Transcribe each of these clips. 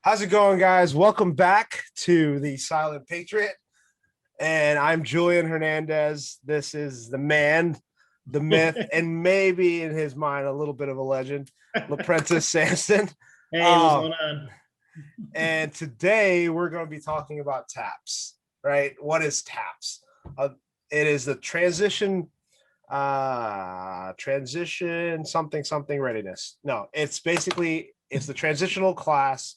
How's it going, guys? Welcome back to the Silent Patriot. And I'm Julian Hernandez. This is the man, the myth, and maybe in his mind, a little bit of a legend, LaPrentice Sampson. Hey, what's Um, going on? and today we're going to be talking about TAPS, right? What is TAPS? It is the transition something readiness. No, it's the transitional class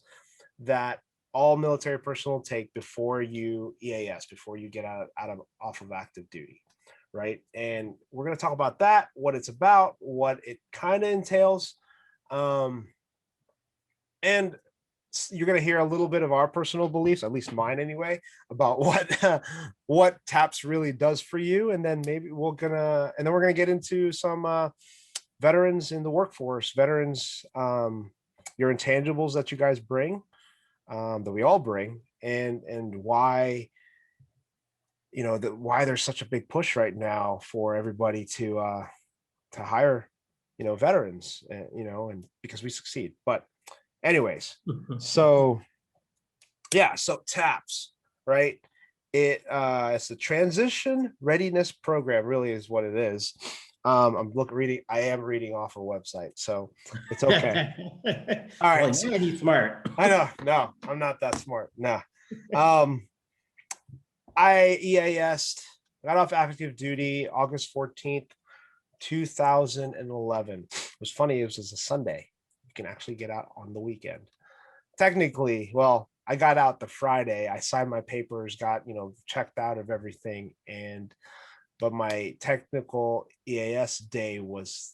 that all military personnel take before you EAS, before you get off of active duty, right? And we're going to talk about that, what it's about, what it kind of entails, and you're going to hear a little bit of our personal beliefs, at least mine anyway, about what TAPS really does for you, and then we're gonna get into some veterans in the workforce, veterans, your intangibles that you guys bring, that we all bring, and why why there's such a big push right now for everybody to hire veterans, and because we succeed. But anyways, so yeah, so TAPS, right? It's the transition readiness program, really is what it is. I am reading off a website, so it's okay. All right. Well, yeah, he's smart. I know. No, I'm not that smart. No. Um, I EAS'd, got off active duty August 14th, 2011. It was funny, it was a Sunday. You can actually get out on the weekend. Technically, well, I got out the Friday. I signed my papers, got, checked out of everything. But my technical EAS day was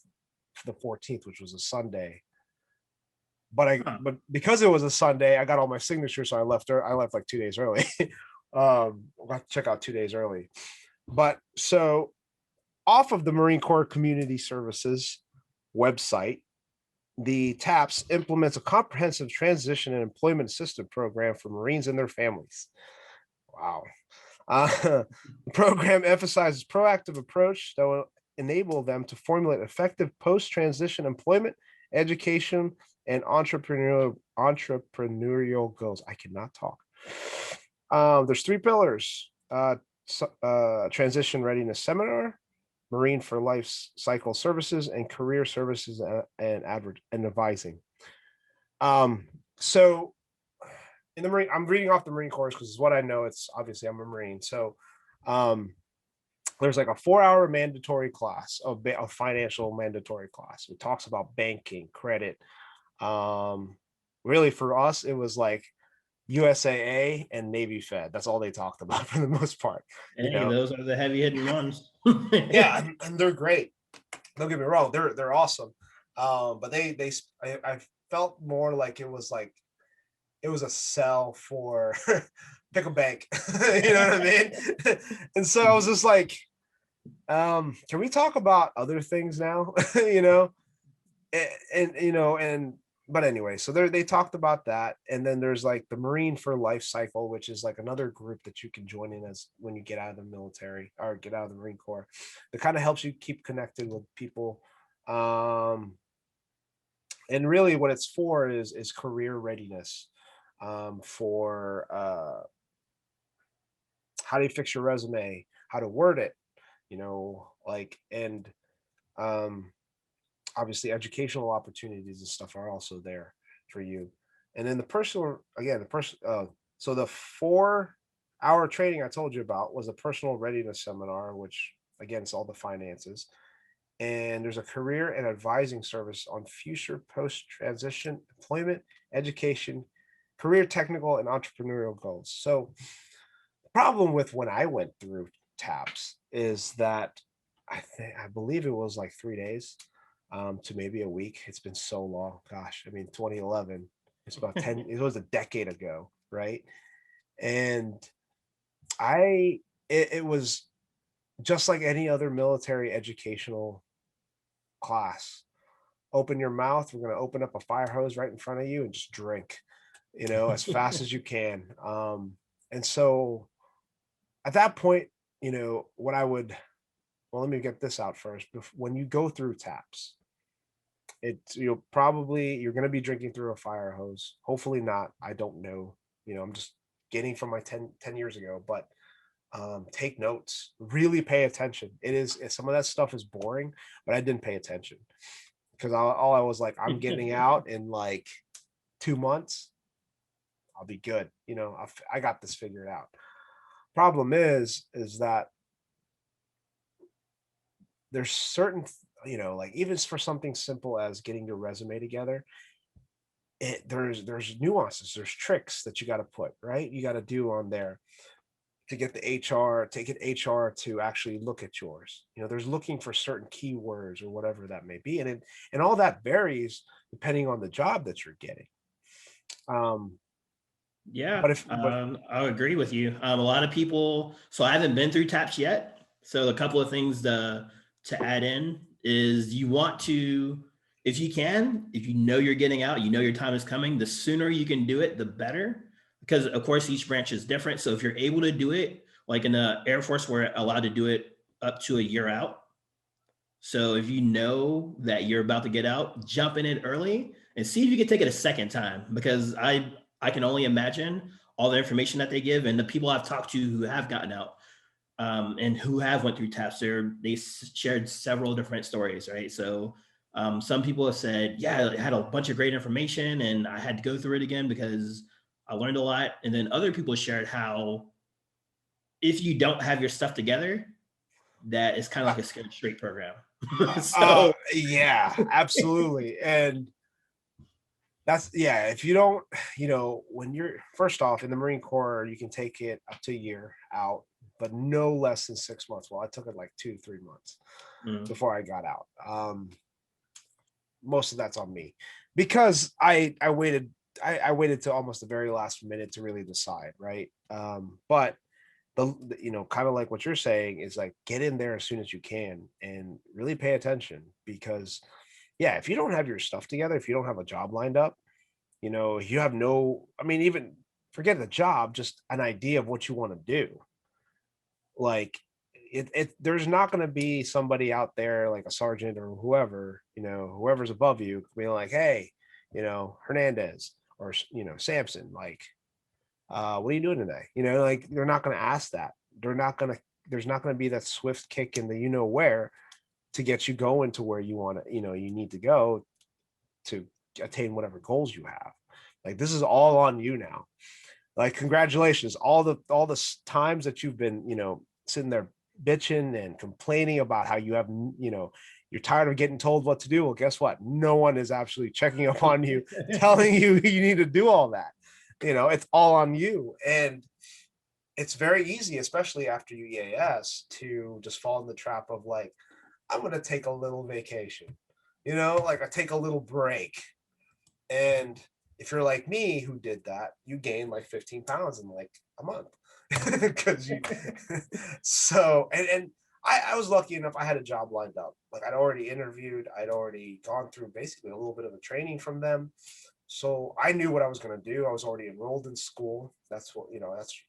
the 14th, which was a Sunday. But because it was a Sunday, I got all my signatures, so I left like 2 days early. I got to check out 2 days early. But so off of the Marine Corps Community Services website, the TAPS implements a comprehensive transition and employment assistance program for Marines and their families. Wow. The program emphasizes proactive approach that will enable them to formulate effective post-transition employment, education, and entrepreneurial goals. I cannot talk. There's 3 pillars: transition readiness seminar, Marine for Life Cycle Services, and career services and advising. So in the Marine, I'm reading off the Marine Corps because it's what I know. It's obviously I'm a Marine. So there's like a 4-hour mandatory class of financial mandatory class. It talks about banking, credit. Really for us, it was like USAA and Navy Fed. That's all they talked about for the most part. Hey, those are the heavy hitting ones. Yeah, and they're great. Don't get me wrong, they're awesome. But I felt more like it was a sell for pick a bank. You know what I mean? And so I was just like, can we talk about other things now? And but anyway, so they talked about that. And then there's like the Marine for Life Cycle, which is like another group that you can join in as when you get out of the military or get out of the Marine Corps. It kind of helps you keep connected with people. And really what it's for is career readiness, for how do you fix your resume, how to word it, and um obviously educational opportunities and stuff are also there for you. And then so the 4-hour training I told you about was a personal readiness seminar, which again is all the finances. And there's a career and advising service on future post-transition employment, education, career, technical, and entrepreneurial goals. So the problem with when I went through TAPS is that I believe it was like 3 days, to maybe a week. It's been so long. Gosh, I mean, 2011. It's about 10. It was a decade ago, right? And it was just like any other military educational class. Open your mouth. We're going to open up a fire hose right in front of you and just drink, as fast as you can. And so at that point, what I would, well, let me get this out first. When you go through TAPS, you're going to be drinking through a fire hose. Hopefully not. I don't know. I'm just getting from my 10 years ago, but take notes, really pay attention. Some of that stuff is boring, but I didn't pay attention because all I was like, I'm getting out in like 2 months. I'll be good. I got this figured out. Problem is that there's certain, like even for something simple as getting your resume together, there's nuances, there's tricks that you got to put, right? You got to do on there to get HR to actually look at yours. There's looking for certain keywords or whatever that may be. And all that varies depending on the job that you're getting. Yeah, but I agree with you. A lot of people, so I haven't been through TAPS yet. So a couple of things to add in is you want to, if you can, if you know you're getting out, you know your time is coming, the sooner you can do it, the better. Because of course, each branch is different. So if you're able to do it, like in the Air Force, we're allowed to do it up to a year out. So if you know that you're about to get out, jump in it early and see if you can take it a second time, because I can only imagine all the information that they give and the people I've talked to who have gotten out, and who have went through TAPS. They shared several different stories, right? So some people have said, yeah, I had a bunch of great information and I had to go through it again because I learned a lot. And then other people shared how if you don't have your stuff together, that is kind of like a scared straight program. So yeah, absolutely. And if you don't, when you're first off in the Marine Corps, you can take it up to a year out, but no less than 6 months. Well, I took it like 2-3 months before I got out. Most of that's on me because I waited to almost the very last minute to really decide, right? But kind of like what you're saying is like get in there as soon as you can and really pay attention, because if you don't have your stuff together, if you don't have a job lined up, you have even forget the job, just an idea of what you want to do. Like there's not going to be somebody out there like a sergeant or whoever, whoever's above you being like, hey, Hernandez or, Samson, like, what are you doing today? Like they're not going to ask that. There's not going to be that swift kick in the where to get you going to where you want to, you need to go to attain whatever goals you have. Like this is all on you now. Like congratulations, all the times that you've been, sitting there bitching and complaining about how you have, you're tired of getting told what to do. Well, guess what? No one is actually checking up on you, telling you you need to do all that. It's all on you. And it's very easy, especially after you EAS, to just fall in the trap of like, I'm going to take a little vacation, like I take a little break. And if you're like me who did that, you gain like 15 pounds in like a month. Because and I was lucky enough, I had a job lined up. Like I'd already interviewed, I'd already gone through basically a little bit of a training from them. So I knew what I was going to do. I was already enrolled in school. That's that's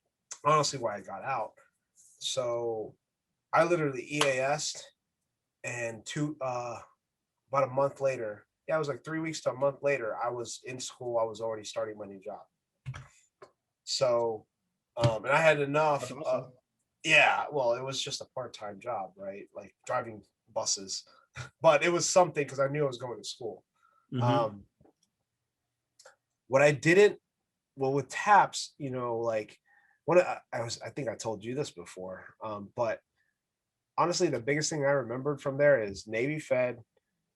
honestly why I got out. So I literally EAS'd, and about a month later, it was like 3 weeks to a month later, I was in school. I was already starting my new job. So, and I had enough. awesome. Yeah, well, it was just a part-time job, right? Like driving buses, but it was something because I knew I was going to school. Mm-hmm. What I didn't, well, with TAPS, like I think I told you this before, but honestly, the biggest thing I remembered from there is Navy Fed,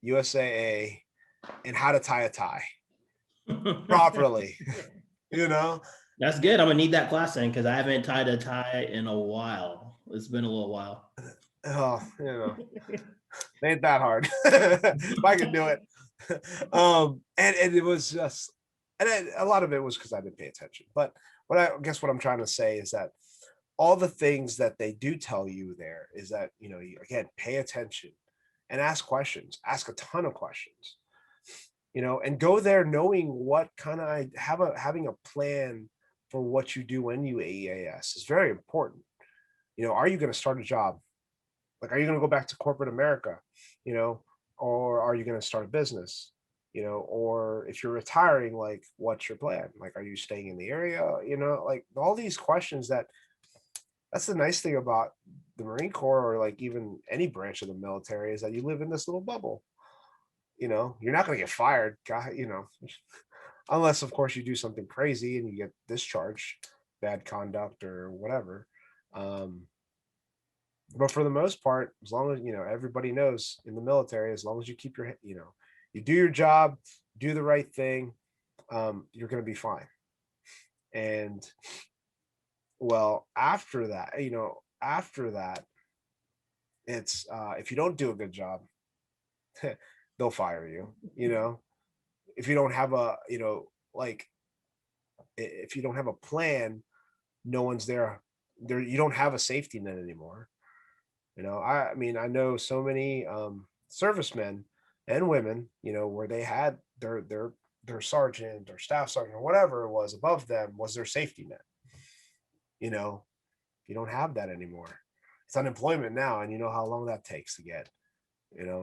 USAA, and how to tie a tie properly. That's good. I'm gonna need that class in because I haven't tied a tie in a while. It's been a little while. Oh, it ain't that hard. If I could do it. And it was just, a lot of it was because I didn't pay attention. But I guess what I'm trying to say is that all the things that they do tell you there is that, you, again, pay attention and ask questions, ask a ton of questions, and go there knowing what kind of having a plan for what you do when you AEAS is very important. Are you going to start a job? Like, are you going to go back to corporate America? or are you going to start a business? Or if you're retiring, like, what's your plan? Like, are you staying in the area? Like all these questions. That's the nice thing about the Marine Corps, or like even any branch of the military, is that you live in this little bubble. You're not going to get fired, unless of course you do something crazy and you get discharged, bad conduct or whatever. Um, but for the most part, as long as everybody knows in the military, as long as you keep you do your job, do the right thing, you're going to be fine. And well, after that, it's if you don't do a good job, they'll fire you. If you don't have a like if you don't have a plan, no one's there. You don't have a safety net anymore. I mean, I know so many servicemen and women, where they had their sergeant or staff sergeant or whatever it was above them was their safety net. You know, you don't have that anymore. It's unemployment now, and you know how long that takes to get.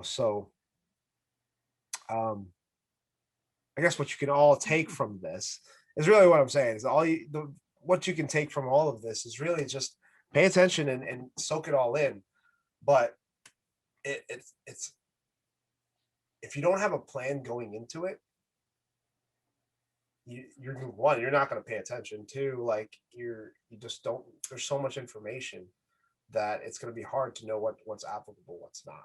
So um, I guess what you can all take from this is really what I'm saying is what you can take from all of this is really just pay attention and soak it all in. But it's if you don't have a plan going into it, you're one, you're not going to pay attention. Two, like you just don't. There's so much information that it's going to be hard to know what's applicable, what's not.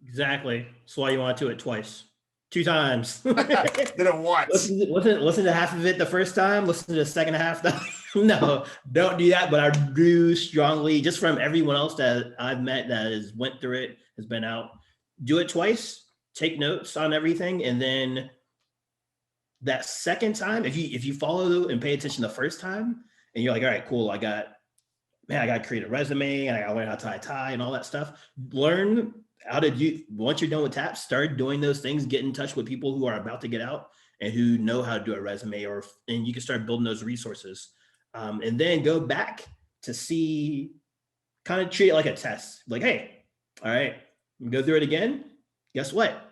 Exactly. That's why you want to do it twice, 2 times. Did it once. Listen to half of it the first time. Listen to the second half. No, don't do that. But I do strongly, just from everyone else that I've met that has went through it, has been out, do it twice. Take notes on everything, and then that second time, if you follow and pay attention the first time, and you're like, all right, cool, I got to create a resume, and I got to learn how to tie and all that stuff. Learn how to do, once you're done with TAPS, start doing those things, get in touch with people who are about to get out and who know how to do a resume, and you can start building those resources. And then go back to see, kind of treat it like a test. Like, hey, all right, go through it again. Guess what?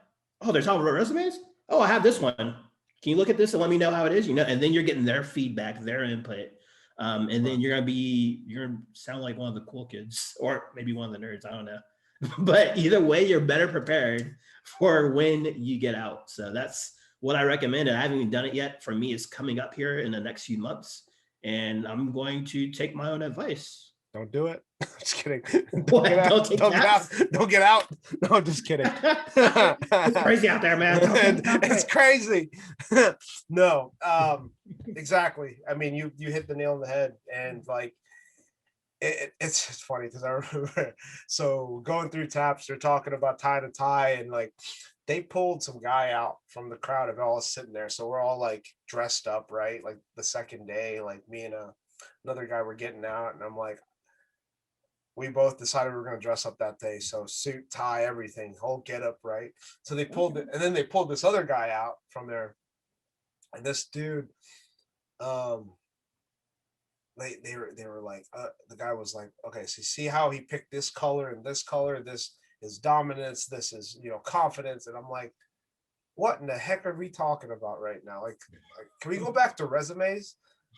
Oh, they're talking about resumes? Oh, I have this one. Can you look at this and let me know how it is? And then you're getting their feedback, their input. And then you're gonna sound like one of the cool kids, or maybe one of the nerds. I don't know. But either way, you're better prepared for when you get out. So that's what I recommend. And I haven't even done it yet. For me, it's coming up here in the next few months, and I'm going to take my own advice. Don't do it. Just kidding. Don't get out. Don't get out. No, just kidding. It's crazy out there, man. It's crazy. No, exactly. I mean, you hit the nail on the head, and like it's funny because I remember so going through TAPS, they're talking about tie to tie, and like they pulled some guy out from the crowd of all sitting there. So we're all like dressed up, right? Like the second day, like me and another guy were getting out, and I'm like, we both decided we were going to dress up that day. So suit, tie, everything, whole get up, right? So they pulled it, and then they pulled this other guy out from there. And this dude, they were like, the guy was like, okay, so you see how he picked this color and this color, this is dominance, this is, confidence. And I'm like, what in the heck are we talking about right now? Like can we go back to resumes?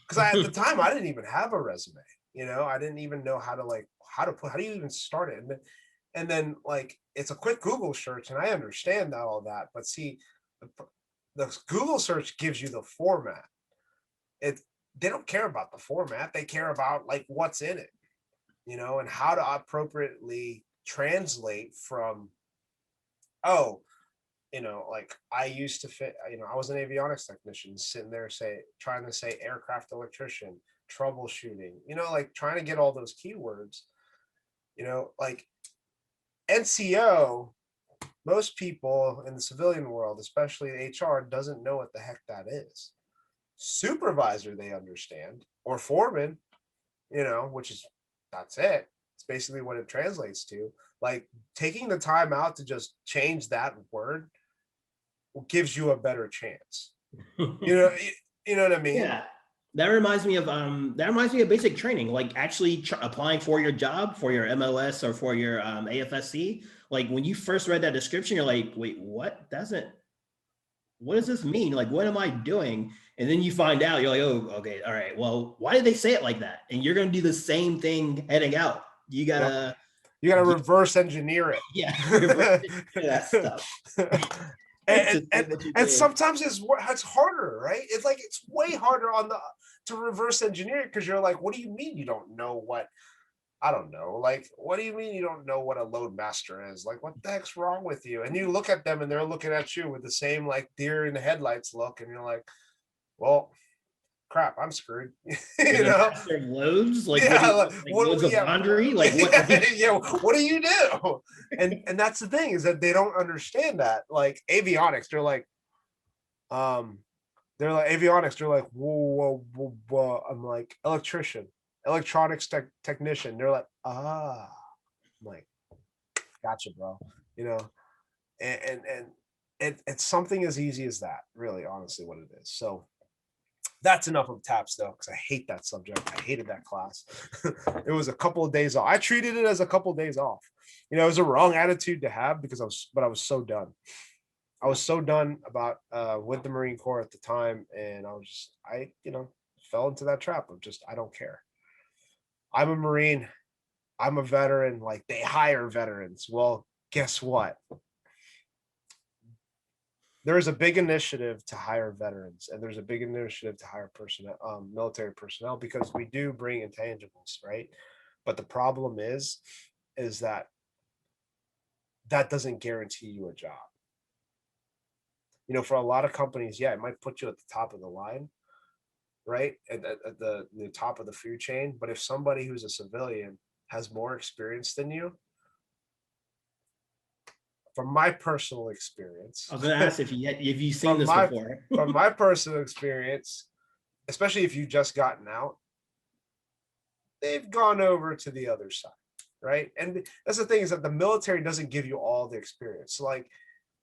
Because at the time I didn't even have a resume. I didn't even know how do you even start it? And then like it's a quick Google search, and I understand all that, but see, the Google search gives you the format. They don't care about the format. They care about like what's in it, and how to appropriately translate from, like I used to fit, I was an avionics technician sitting there trying to say aircraft electrician, troubleshooting, like trying to get all those keywords, like NCO, most people in the civilian world, especially HR, doesn't know what the heck that is. Supervisor, they understand, or foreman, which is, that's it. It's basically what it translates to. Like taking the time out to just change that word gives you a better chance. You know what I mean? Yeah. That reminds me of basic training, like actually applying for your job, for your MLS or for your AFSC. Like when you first read that description, you're like, wait, what does this mean? Like, what am I doing? And then you find out, you're like, oh, okay, all right. Well, why did they say it like that? And you're going to do the same thing heading out. You Yep. gotta, You got to reverse engineer it. yeah, reverse that stuff. And sometimes it's harder, right? It's like it's way harder to reverse engineer it, because you're like, what do you mean you don't know what? I don't know. Like, what do you mean you don't know what a load master is? Like, what the heck's wrong with you? And you look at them and they're looking at you with the same like deer in the headlights look, and you're like, well, crap, I'm screwed. You know, loads like, yeah, loads of laundry, like what? Yeah, what do you do? And that's the thing, is that they don't understand that. Like avionics, they're like avionics. They're like, whoa. I'm like, electrician, electronics technician. They're like, I'm like, gotcha, bro. You know, and it's something as easy as that, really, honestly, what it is. So that's enough of taps, though, because I hate that subject. I hated that class. It was a couple of days off. I treated it as a couple of days off. You know, it was a wrong attitude to have, because I was so done. I was so done about with the Marine Corps at the time, and I fell into that trap of just, I don't care. I'm a Marine. I'm a veteran. Like, they hire veterans. Well, guess what? There's a big initiative to hire veterans, and there's a big initiative to hire personnel, military personnel, because we do bring intangibles, right? But the problem is that doesn't guarantee you a job. You know, for a lot of companies, yeah, it might put you at the top of the line, right? At the top of the food chain. But if somebody who's a civilian has more experience than you, from my personal experience, I was going to ask if you've seen this before. From my personal experience, especially if you've just gotten out, they've gone over to the other side, right? And that's the thing, is that the military doesn't give you all the experience. So like,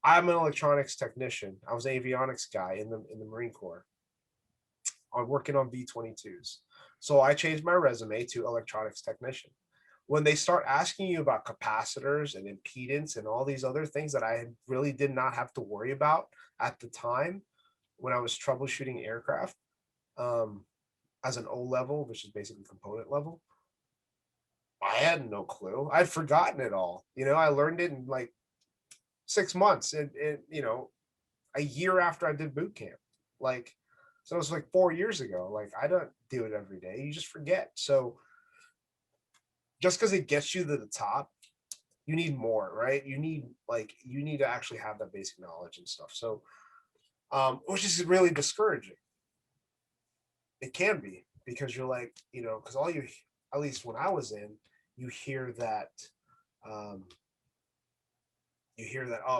I'm an electronics technician. I was an avionics guy in the Marine Corps. I'm working on V-22s. So I changed my resume to electronics technician. When they start asking you about capacitors and impedance and all these other things that I really did not have to worry about at the time when I was troubleshooting aircraft, as an O level, which is basically component level, I had no clue. I'd forgotten it all. You know, I learned it in like 6 months, and a year after I did boot camp. Like, so it was like 4 years ago. Like, I don't do it every day. You just forget. So just because it gets you to the top, you need more, right? You need to actually have that basic knowledge and stuff. So, which is really discouraging. It can be, because you're like, because at least when I was in, you hear that, oh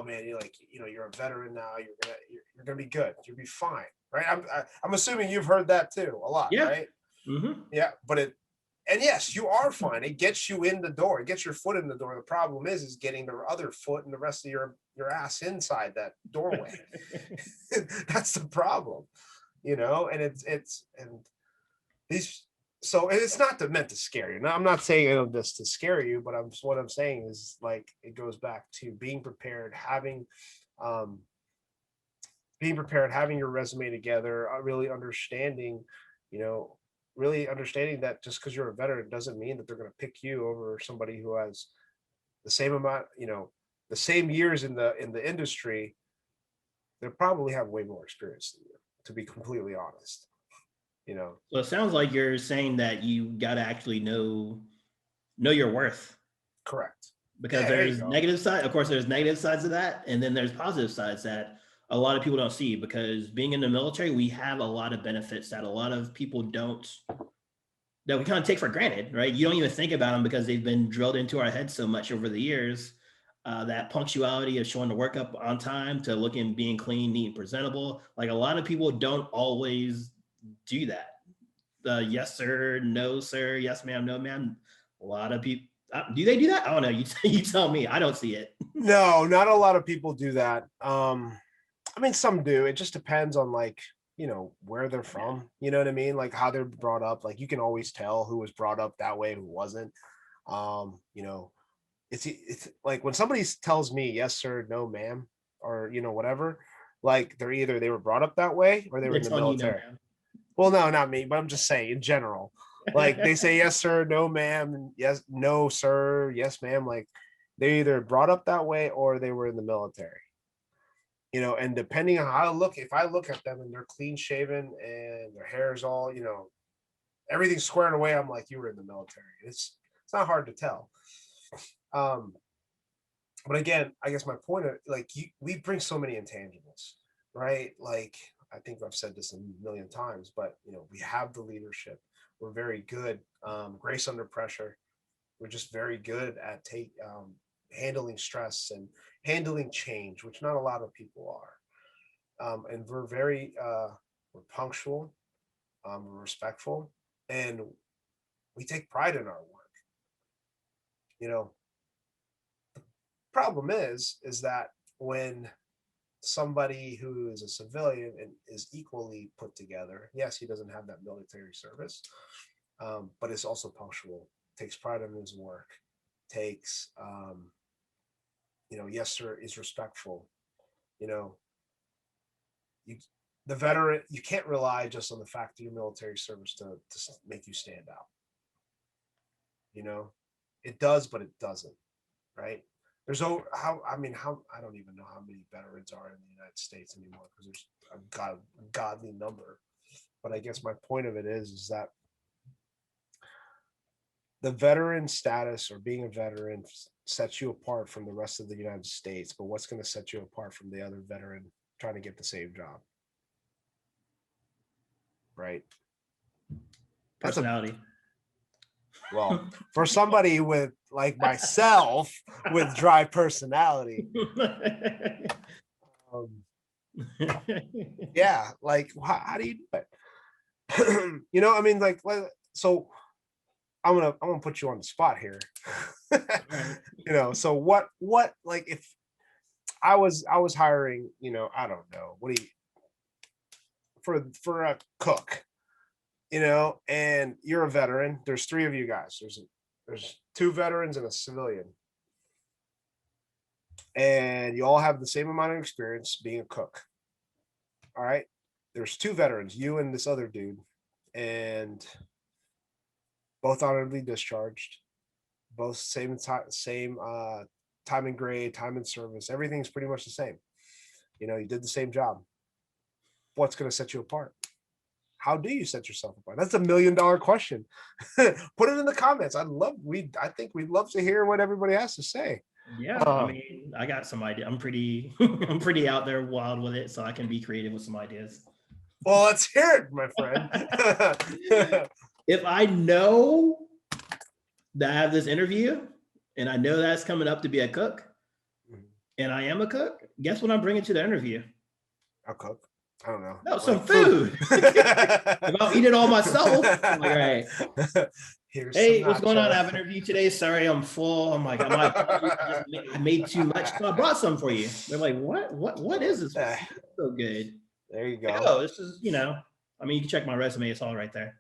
man, you're like, you're a veteran now, you're gonna be good, you'll be fine, right? I'm assuming you've heard that too a lot, yeah. Right? Mm-hmm. Yeah, and yes, you are fine. It gets you in the door. It gets your foot in the door. The problem is getting the other foot and the rest of your ass inside that doorway. That's the problem, and so it's not meant to scare you. Now, I'm not saying this to scare you, but what I'm saying is, like, it goes back to being prepared, having your resume together, really understanding, that just because you're a veteran doesn't mean that they're going to pick you over somebody who has the same amount, the same years in the industry. They probably have way more experience than you, to be completely honest. So it sounds like you're saying that you got to actually know your worth. Correct. Because there's negative side. Of course, there's negative sides of that. And then there's positive sides that a lot of people don't see, because being in the military, we have a lot of benefits that a lot of people don't, that we kind of take for granted, right? You don't even think about them because they've been drilled into our heads so much over the years. That punctuality of showing the work up on time, to being clean, neat, and presentable. Like, a lot of people don't always do that. Yes, sir, no, sir, yes, ma'am, no, ma'am. A lot of people, do they do that? I don't know. You tell me. I don't see it. No, not a lot of people do that. I mean, some do. It just depends on, like, where they're from. You know what I mean? Like how they're brought up. Like you can always tell who was brought up that way, who wasn't. You know, it's like when somebody tells me yes sir, no ma'am, or whatever, like they were brought up that way or they were They're in the telling you no, military. Well, no, not me, but I'm just saying in general. Like they say yes sir, no ma'am, and yes, no sir, yes ma'am. Like they either brought up that way or they were in the military. And depending on how I look, if I look at them and they're clean shaven and their hair is all, everything's squared away, I'm like, you were in the military. It's not hard to tell. Um, but again, I guess my point of like we bring so many intangibles, right? Like I think I've said this a million times, but we have the leadership. We're very good. Grace under pressure. We're just very good at handling stress and handling change, which not a lot of people are. And we're punctual, we're respectful, and we take pride in our work. You know, problem is that when somebody who is a civilian and is equally put together, yes, he doesn't have that military service, but is also punctual, takes pride in his work, takes, yes, sir, is respectful. You know, you the veteran, you can't rely just on the fact of your military service to make you stand out. You know, it does, but it doesn't, right? There's over how I don't even know how many veterans are in the United States anymore because there's a godly number. But I guess my point of it is that the veteran status or being a veteran sets you apart from the rest of the United States. But what's going to set you apart from the other veteran trying to get the same job? Right. personality. Well, for somebody with like myself with dry personality, yeah, like how do you do it? I mean, like, so I'm gonna put you on the spot here. So what like if I was hiring, I don't know, what do you for a cook, and you're a veteran. There's three of you guys. There's two veterans and a civilian, and you all have the same amount of experience being a cook. All right. There's two veterans, you and this other dude, and both honorably discharged, both same time and grade, time and service. Everything's pretty much the same. You did the same job. What's going to set you apart? How do you set yourself apart? That's $1 million question. Put it in the comments. I think we'd love to hear what everybody has to say. Yeah, I mean, I got some idea. I'm pretty I'm pretty out there wild with it, so I can be creative with some ideas. Well, let's hear it, my friend. If I know that I have this interview and I know that's coming up to be a cook, and I am a cook, guess what I'm bringing to the interview? I'll cook. I don't know. No, some food. If I'll eat it all myself, I'm like, all right. Hey, what's going on? I have an interview today. Sorry, I'm full. I'm like, I made too much. So I brought some for you. They're like, what is this? So good. There you go. Like, oh, this is, I mean, you can check my resume. It's all right there.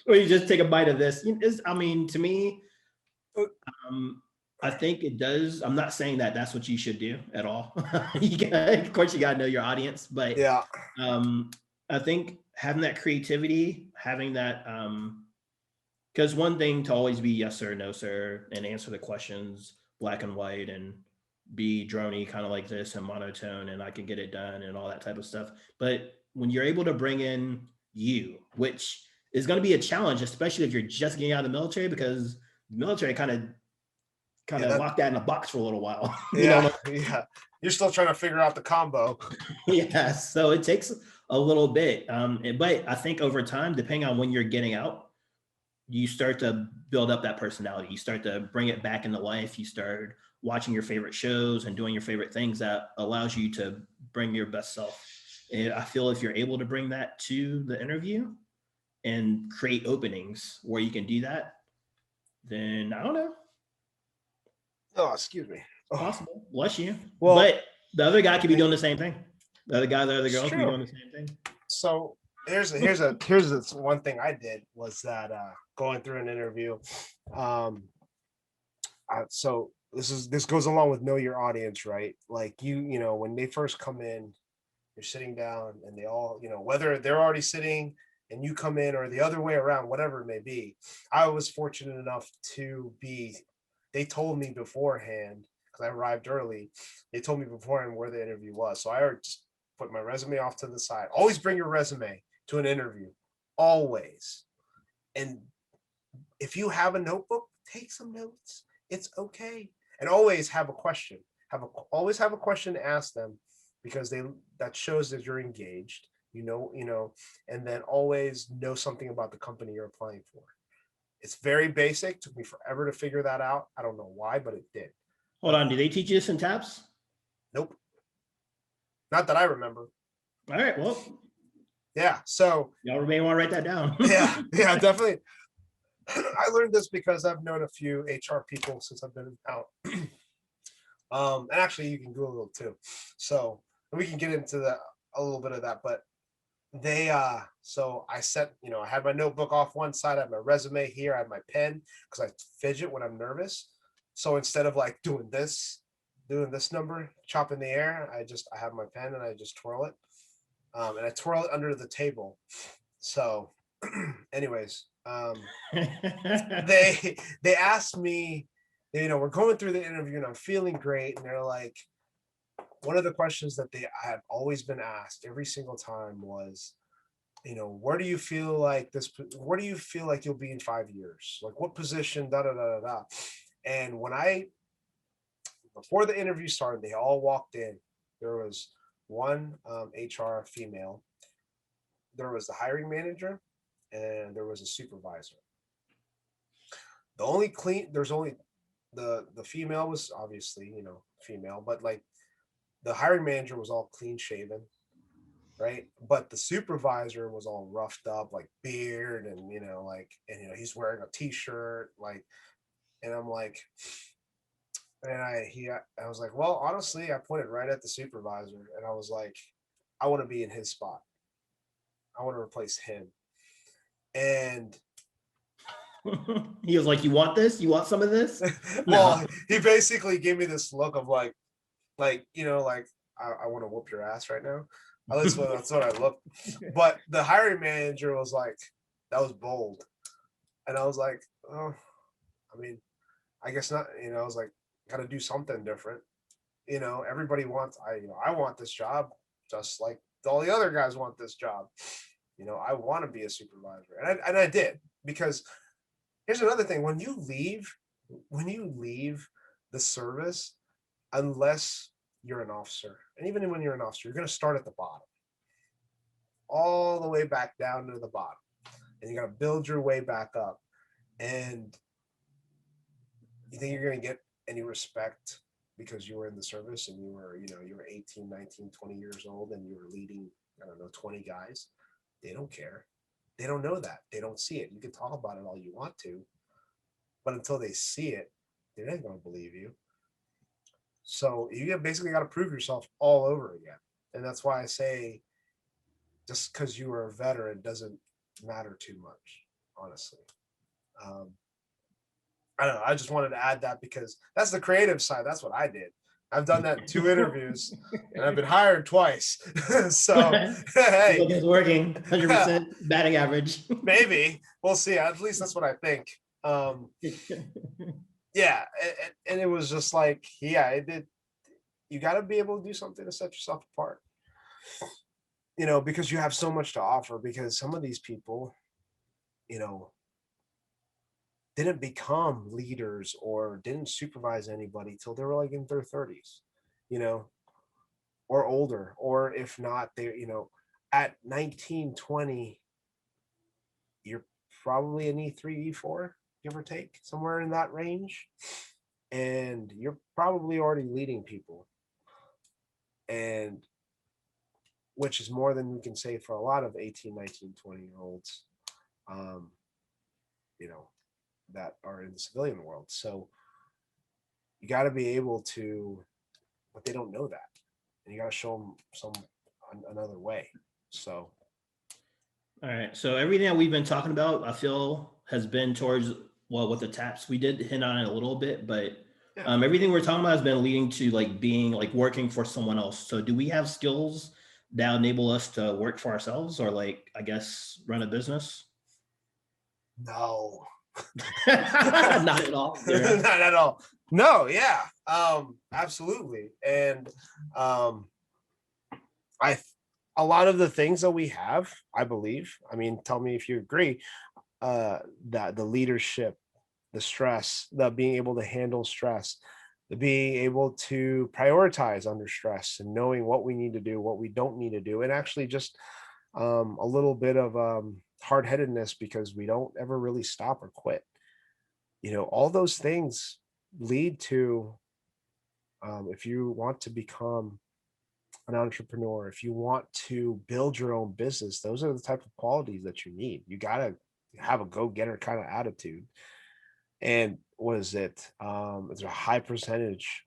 Or you just take a bite of this. I mean, to me, I think it does. I'm not saying that that's what you should do at all. Of course, you got to know your audience, but yeah, I think having that creativity, having that, because one thing to always be yes sir, no sir, and answer the questions black and white and be droney kind of like this and monotone and I can get it done and all that type of stuff. But when you're able to bring in you, which is going to be a challenge, especially if you're just getting out of the military, because the military kind of locked that in a box for a little while. Yeah. You're still trying to figure out the combo. Yeah. So it takes a little bit. But I think over time, depending on when you're getting out, you start to build up that personality. You start to bring it back into life. You start watching your favorite shows and doing your favorite things that allows you to bring your best self. And I feel if you're able to bring that to the interview and create openings where you can do that, then I don't know. Oh, excuse me. Possible. Bless you. Well, but the other guy could be doing the same thing. The other guys, the other It's girls be true. doing the same thing. So here's one thing I did was that going through an interview. So this goes along with know your audience, right? Like you know when they first come in, you're sitting down and they all, you know, whether they're already sitting and you come in or the other way around, whatever it may be. I was fortunate enough to be, they told me beforehand, because I arrived early, they told me beforehand where the interview was. So I just put my resume off to the side. Always bring your resume to an interview, always. And if you have a notebook, take some notes. It's okay. And always have a question. Always have a question to ask them because that shows that you're engaged. You know, and then always know something about the company you're applying for. It's very basic. Took me forever to figure that out. I don't know why, but it did. Hold on, do they teach you this in TAPS? Nope. Not that I remember. All right, well, Yeah. So y'all may want to write that down. yeah, definitely. I learned this because I've known a few HR people since I've been out. And actually you can Google it too. So we can get into a little bit of that, but they so I set, you know, I had my notebook off one side, I had my resume here, I had my pen because I fidget when I'm nervous. So instead of like doing this number, chop in the air, I have my pen and I just twirl it. And I twirl it under the table. So anyways, they asked me, you know, we're going through the interview and I'm feeling great. And they're like, one of the questions that they had always been asked every single time was, you know, where do you feel like you'll be in 5 years? Like what position, da da da da da. And before the interview started, they all walked in. There was one HR female, there was the hiring manager, and there was a supervisor. There's only the female was obviously, you know, female, but like the hiring manager was all clean shaven, right? But the supervisor was all roughed up, like beard, and you know, like, and you know, he's wearing a t-shirt, like, and I'm like, and I was like, well, honestly, I pointed right at the supervisor, and I was like, I want to be in his spot. I want to replace him. And He was like, "You want this? You want some of this?" well, No. he basically gave me this look of like you know, like I want to whoop your ass right now. At least that's what I looked. But the hiring manager was like, that was bold, and I was like, oh, I mean, I guess not. You know, I was like, got to do something different. You know, everybody wants. I want this job, just like all the other guys want this job. You know, I want to be a supervisor, and I did, because here's another thing: when you leave the service, unless you're an officer, and even when you're an officer, you're going to start at the bottom, all the way back down to the bottom, and you got to build your way back up. And you think you're going to get any respect because you were in the service and you were 18, 19, 20 years old and you were leading, I don't know, 20 guys? They don't care. They don't know that. They don't see it. You can talk about it all you want to, but until they see it, they're not going to believe you. So you basically got to prove yourself all over again. And that's why I say, just because you are a veteran doesn't matter too much, honestly. Um, I don't know. I just wanted to add that because that's the creative side. That's what I did. I've done that in 2 interviews and I've been hired twice. So, hey, It's working. 100% batting average. maybe we'll see. At least that's what I think. Yeah. And it was just like, yeah, it did. You got to be able to do something to set yourself apart, you know, because you have so much to offer. Because some of these people, you know, didn't become leaders or didn't supervise anybody till they were like in their 30s, you know, or older. Or if not, they, you know, at 19, 20, you're probably an E3, E4, give or take, somewhere in that range. And you're probably already leading people. And which is more than we can say for a lot of 18, 19, 20-year olds, um, you know, that are in the civilian world. So you got to be able to, but they don't know that. And you got to show them some another way. So All right. So everything that we've been talking about, I feel has been towards, well, with the taps. We did hit on it a little bit, but yeah. everything we're talking about has been leading to like being like working for someone else. So do we have skills that enable us to work for ourselves or like, I guess, run a business? No. Not at all. Yeah. Not at all. No, yeah. Absolutely. And I a lot of the things that we have, I believe, I mean, tell me if you agree, that the leadership, the stress, the being able to handle stress, the being able to prioritize under stress and knowing what we need to do, what we don't need to do, and actually just a little bit of hard-headedness because we don't ever really stop or quit. All those things lead to, if you want to become an entrepreneur, if you want to build your own business, those are the type of qualities that you need. You got to have a go-getter kind of attitude. And what is it? It's a high percentage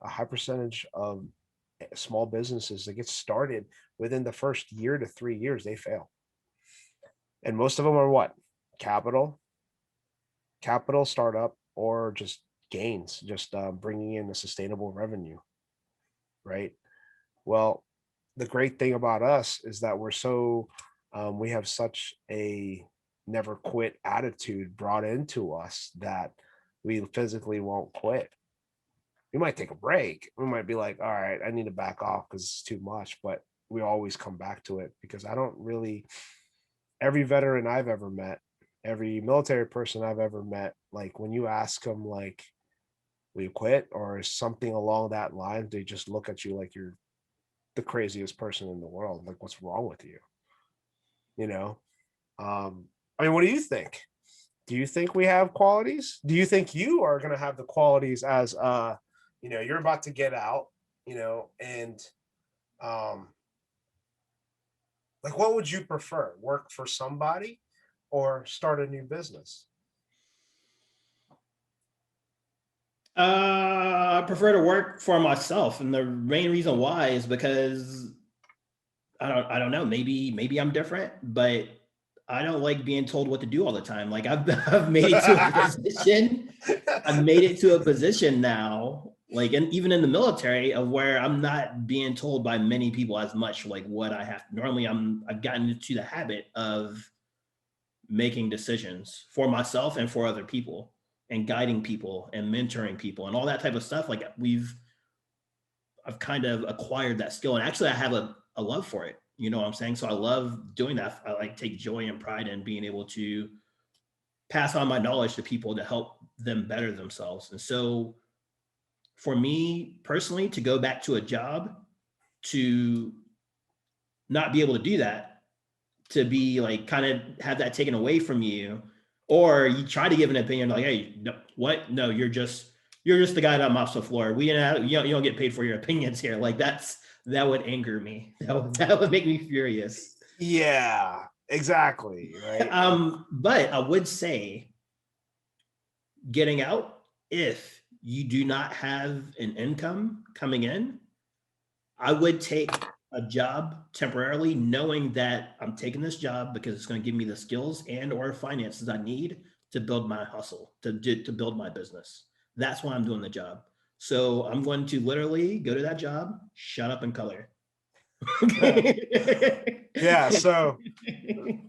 of small businesses that get started within the first year to 3 years, they fail. And most of them are what? Capital, capital startup, or just gains, just bringing in a sustainable revenue, right? Well, the great thing about us is that we have such a never quit attitude brought into us that we physically won't quit. We might take a break. We might be like, all right, I need to back off because it's too much, but we always come back to it because I don't really, every veteran I've ever met, every military person I've ever met, like when you ask them, like, will you quit or something along that line, they just look at you like you're the craziest person in the world. Like, what's wrong with you? You know? I mean, what do you think? Do you think we have qualities? Do you think you are going to have the qualities as you're about to get out, and um like, what would you prefer? Work for somebody or start a new business? I prefer to work for myself, and the main reason why is because I don't know. Maybe I'm different, but I don't like being told what to do all the time. Like I've made it to a position. I've made it to a position now, like, and even in the military, of where I'm not being told by many people as much like what I have. Normally, I've gotten into the habit of making decisions for myself and for other people, and guiding people and mentoring people and all that type of stuff. Like I've kind of acquired that skill, and actually I have a love for it. You know what I'm saying? So I love doing that. I like take joy and pride in being able to pass on my knowledge to people to help them better themselves. And so for me personally, to go back to a job, to not be able to do that, to be like kind of have that taken away from you, or you try to give an opinion like, hey, no, what? No, you're just the guy that mops the floor. You don't get paid for your opinions here. Like that would anger me. That would make me furious. Yeah, exactly. Right. But I would say getting out, if you do not have an income coming in, I would take a job temporarily, knowing that I'm taking this job because it's going to give me the skills and or finances I need to build my hustle, to build my business. That's why I'm doing the job. So I'm going to literally go to that job, shut up and color. Yeah, so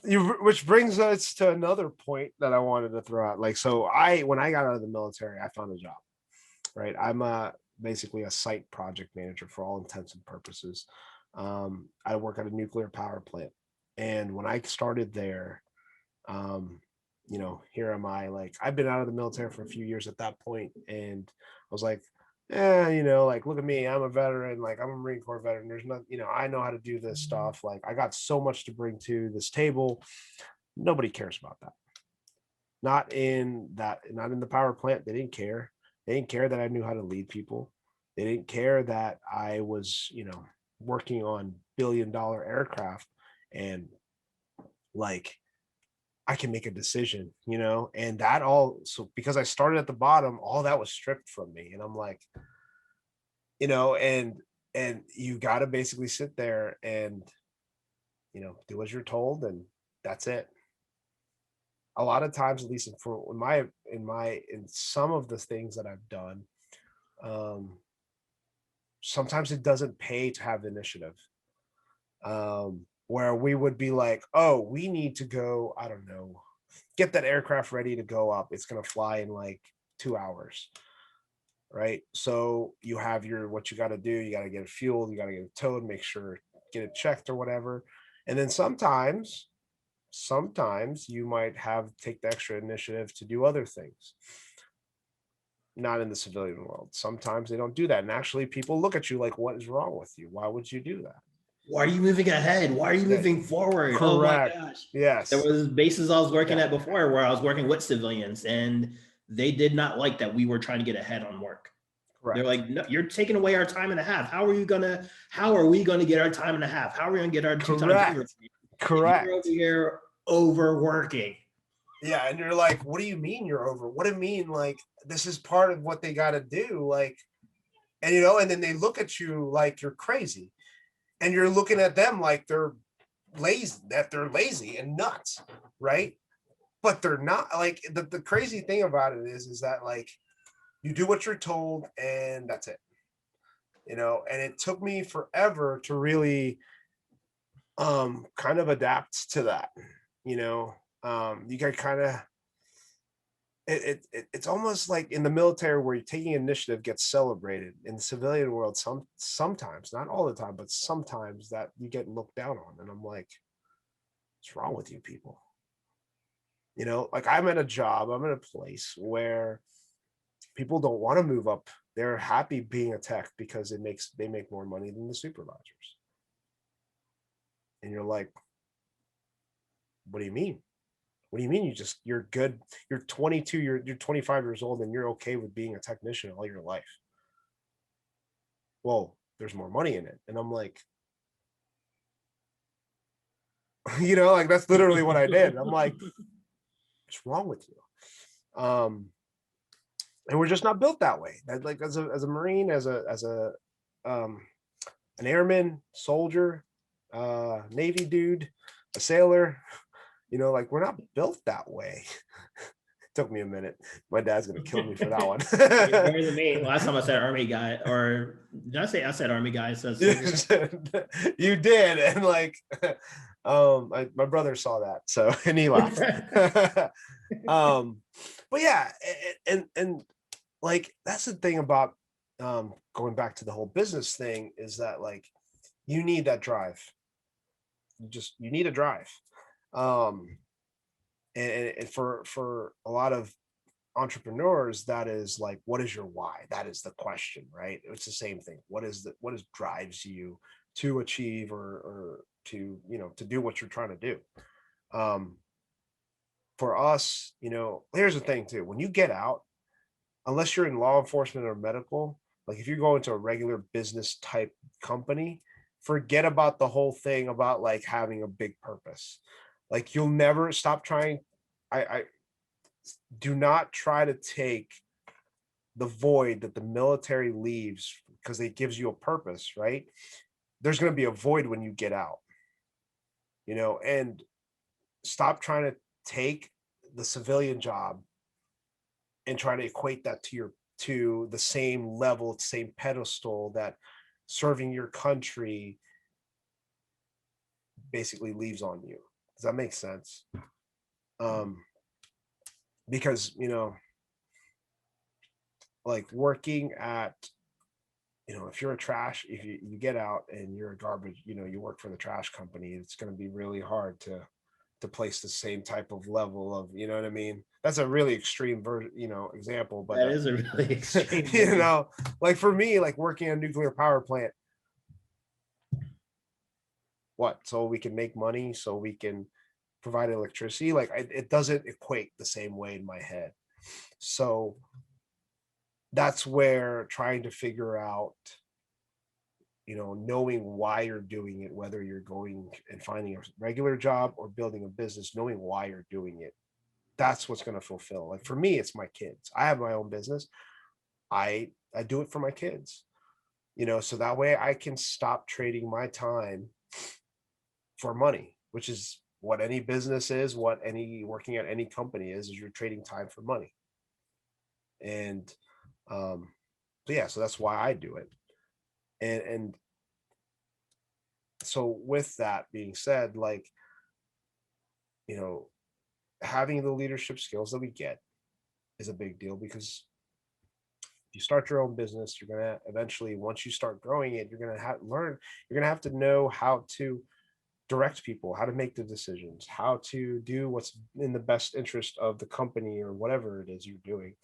which brings us to another point that I wanted to throw out. Like, so when I got out of the military, I found a job, right? I'm basically a site project manager for all intents and purposes. I work at a nuclear power plant. And when I started there, here am I, like, I've been out of the military for a few years at that point, and I was like, like, look at me, I'm a veteran, like, I'm a Marine Corps veteran. There's not, I know how to do this stuff. Like, I got so much to bring to this table. Nobody cares about that. Not in the power plant. They didn't care. They didn't care that I knew how to lead people. They didn't care that I was, working on billion-dollar aircraft, and like, I can make a decision, and that all, so because I started at the bottom, all that was stripped from me. And I'm like, and you got to basically sit there and do as you're told, and that's it. A lot of times, at least in some of the things that I've done, um, sometimes it doesn't pay to have initiative. Where we would be like, oh, we need to go, I don't know, get that aircraft ready to go up. It's going to fly in like 2 hours, right? So you have what you got to do. You got to get it fueled, you got to get it towed, make sure, get it checked or whatever. And then sometimes you might have take the extra initiative to do other things. Not in the civilian world. Sometimes they don't do that. And actually people look at you like, what is wrong with you? Why would you do that? Why are you moving ahead? Why are you Yeah, moving forward? Oh my correct. gosh. There Yes. was bases I was working Yeah. at before where I was working with civilians, and they did not like that we were trying to get ahead on work. They're Correct. like, no, you're taking away our time and a half. How are we gonna get our time and a half? How are we gonna get our 2 times over Correct. if you're over Correct. here overworking? Yeah. And you're like, what do you mean you're over? What do you mean? Like, this is part of what they got to do. Like, and and then they look at you like you're crazy. And you're looking at them like they're lazy and nuts, right? But they're not. Like, the crazy thing about it is that, like, you do what you're told and that's it. And it took me forever to really kind of adapt to that. You got kind of it's almost like in the military where you're taking initiative gets celebrated. In the civilian world, sometimes, not all the time, but sometimes that you get looked down on. And I'm like, what's wrong with you people? Like, I'm at a place where people don't want to move up. They're happy being a tech because they make more money than the supervisors. And you're like, what do you mean? What do you mean you're good? You're 22, you're 25 years old and you're okay with being a technician all your life. Well, there's more money in it. And I'm like, like, that's literally what I did. I'm like, what's wrong with you? And we're just not built that way. That, like, as a Marine, as a an airman, soldier, Navy dude, a sailor, like, we're not built that way. Took me a minute. My dad's gonna kill me for that one. You're better than me. Last time I said army guy, or did I said army guy? So You did, and like, my brother saw that, so, and he laughed. But yeah, and like, that's the thing about going back to the whole business thing, is that, like, you need that drive. You need a drive. Um, and for a lot of entrepreneurs, that is like, what is your why? That is the question, right? It's the same thing. What drives you to achieve, or to to do what you're trying to do? For us, here's the thing too. When you get out, unless you're in law enforcement or medical, like, if you go into a regular business type company, forget about the whole thing about, like, having a big purpose. Like, you'll never stop trying. I do not try to take the void that the military leaves, because it gives you a purpose, right? There's going to be a void when you get out, and stop trying to take the civilian job and try to equate that to the same level, same pedestal that serving your country basically leaves on you. Does that make sense? Um, because, like, working at, if you're if you get out and you're a garbage, you work for the trash company, it's going to be really hard to place the same type of level of, you know what I mean? That's a really extreme example, but that is a really extreme. like, for me, like, working on a nuclear power plant, what, so we can make money, so we can provide electricity, like, it doesn't equate the same way in my head. So that's where trying to figure out, knowing why you're doing it, whether you're going and finding a regular job or building a business, knowing why you're doing it, that's what's going to fulfill. Like, for me, it's my kids. I have my own business. I do it for my kids, so that way I can stop trading my time for money, which is what any business is, what any working at any company is you're trading time for money. And so yeah, so that's why I do it. And so with that being said, like, you know, having the leadership skills that we get is a big deal, because if you start your own business, you're gonna eventually, once you start growing it, you're gonna you're gonna have to know how to direct people, how to make the decisions, how to do what's in the best interest of the company or whatever it is you're doing.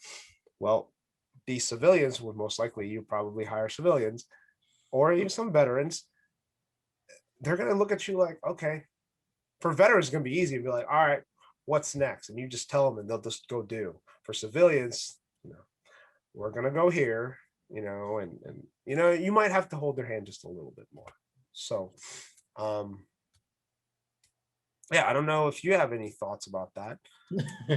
Well, these civilians would most likely, you probably hire civilians or even some veterans. They're going to look at you like, okay, for veterans, it's going to be easy to be like, all right, what's next? And you just tell them and they'll just go do. For civilians, we're going to go here, and you might have to hold their hand just a little bit more. So, yeah, I don't know if you have any thoughts about that. No,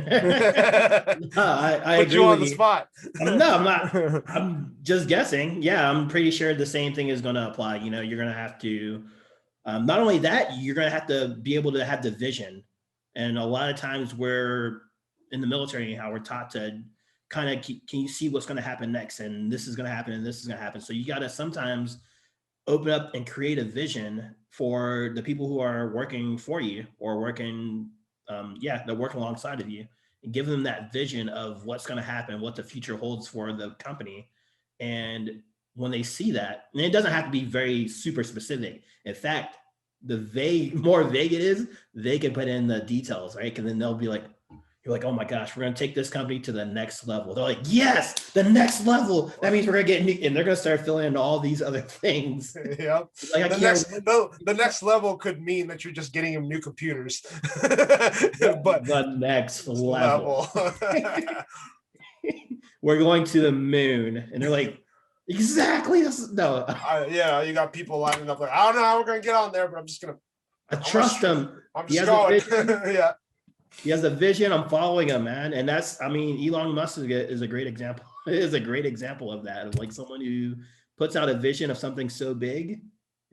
I Put agree you on with the you. spot. No, I'm not. I'm just guessing. Yeah, I'm pretty sure the same thing is going to apply. You're going to have to, not only that, you're going to have to be able to have the vision. And a lot of times we're in the military, how we're taught to kind of can you see what's going to happen next? And this is going to happen and this is going to happen. So you got to sometimes open up and create a vision for the people who are working for you or working, they're working alongside of you, and give them that vision of what's going to happen, what the future holds for the company. And when they see that, and it doesn't have to be very super specific. In fact, the more vague it is, they can put in the details, right? And then they'll be like, you're like, oh my gosh, we're going to take this company to the next level. They're like, yes, the next level. That means we're going to get new, and they're going to start filling in all these other things. Yep. Like, The next level could mean that you're just getting them new computers. But the next level. We're going to the moon. And they're like, exactly. No. You got people lining up like, I don't know how we're going to get on there, but I'm just going to. I trust him. I'm just going. Yeah. He has a vision. I'm following him, man. And Elon Musk is a great example. It is a great example of that, of like someone who puts out a vision of something so big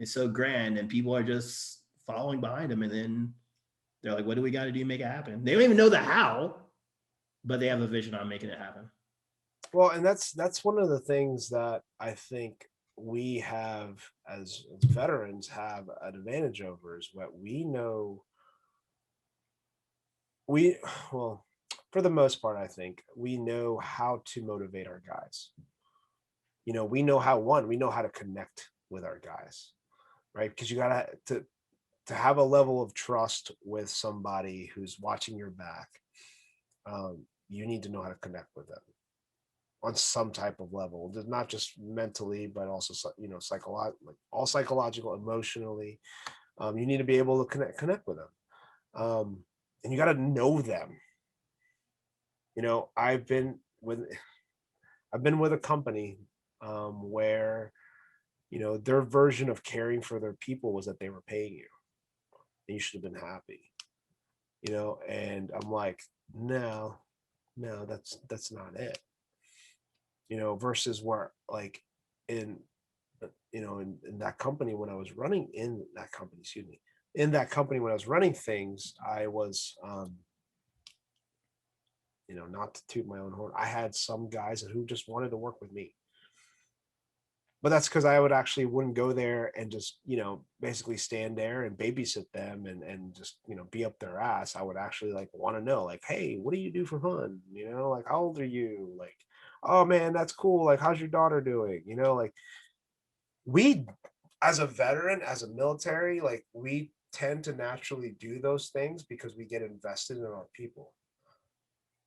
and so grand, and people are just following behind him. And then they're like, what do we got to do to make it happen? They don't even know the how, but they have a vision on making it happen. Well, and that's one of the things that I think we have as veterans have an advantage over, is what we know. Well, for the most part, I think we know how to motivate our guys. We know how to connect with our guys, right? Because you gotta to have a level of trust with somebody who's watching your back. You need to know how to connect with them on some type of level, not just mentally, but also psychological, emotionally. You need to be able to connect with them. And you got to know them. I've been with a company where their version of caring for their people was that they were paying you and you should have been happy. And I'm like, no, that's not it. Versus where, like, in that company when I was running in that company, when I was running things, I was, not to toot my own horn, I had some guys who just wanted to work with me. But that's because I wouldn't go there and just, basically stand there and babysit them and just, be up their ass. I would actually want to know, like, hey, what do you do for fun? Like, how old are you? Like, oh man, that's cool. Like, how's your daughter doing? Like, we, as a veteran, as a military, like, we tend to naturally do those things because we get invested in our people.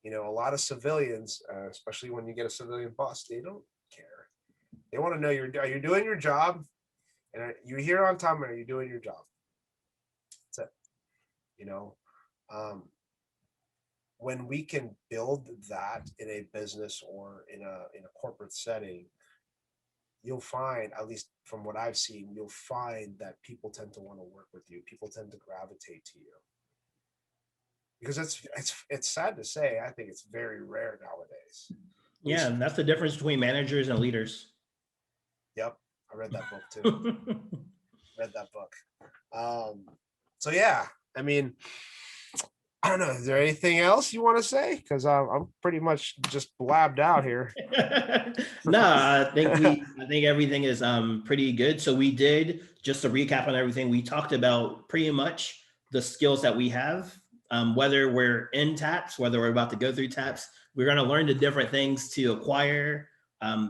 A lot of civilians, especially when you get a civilian boss, they don't care. They want to know, are you doing your job? And are you here on time? And are you doing your job? That's it. When we can build that in a business or in a corporate setting, you'll find, at least from what I've seen, you'll find that people tend to want to work with you. People tend to gravitate to you. Because it's sad to say, I think it's very rare nowadays. Yeah, and that's the difference between managers and leaders. Yep, I read that book too. Read that book. So yeah, I mean, I don't know. Is there anything else you want to say? Because I'm pretty much just blabbed out here. No, I think everything is pretty good. So we did, just to recap on everything, we talked about pretty much the skills that we have, whether we're in taps, whether we're about to go through taps, we're going to learn the different things to acquire,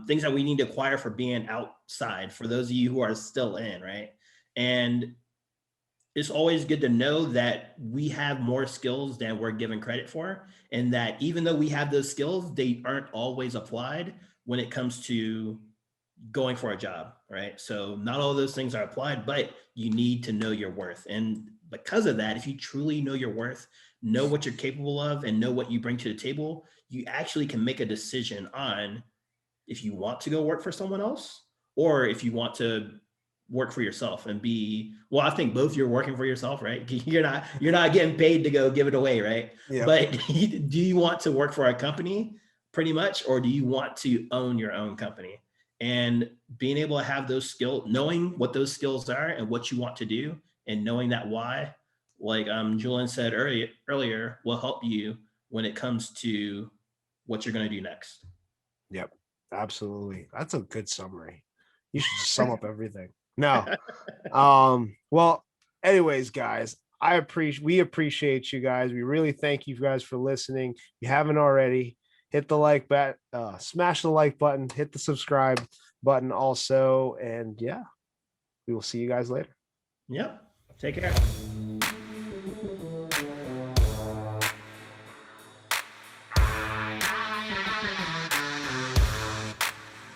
things that we need to acquire for being outside, for those of you who are still in, right? And it's always good to know that we have more skills than we're given credit for, and that even though we have those skills, they aren't always applied when it comes to going for a job, right? So not all those things are applied, but you need to know your worth. And because of that, if you truly know your worth, know what you're capable of, and know what you bring to the table, you actually can make a decision on if you want to go work for someone else, or if you want to work for yourself and be, well, I think both, you're working for yourself, right? You're not getting paid to go give it away, right? Yeah. But do you want to work for a company pretty much, or do you want to own your own company? And being able to have those skills, knowing what those skills are and what you want to do, and knowing that why, like Julian said earlier, will help you when it comes to what you're going to do next. Yep. Absolutely. That's a good summary. You should just sum up everything. No. Well, anyways, guys, we appreciate you guys. We really thank you guys for listening. If you haven't already, hit the like button, smash the like button, hit the subscribe button also. And yeah, we will see you guys later. Yep. Take care.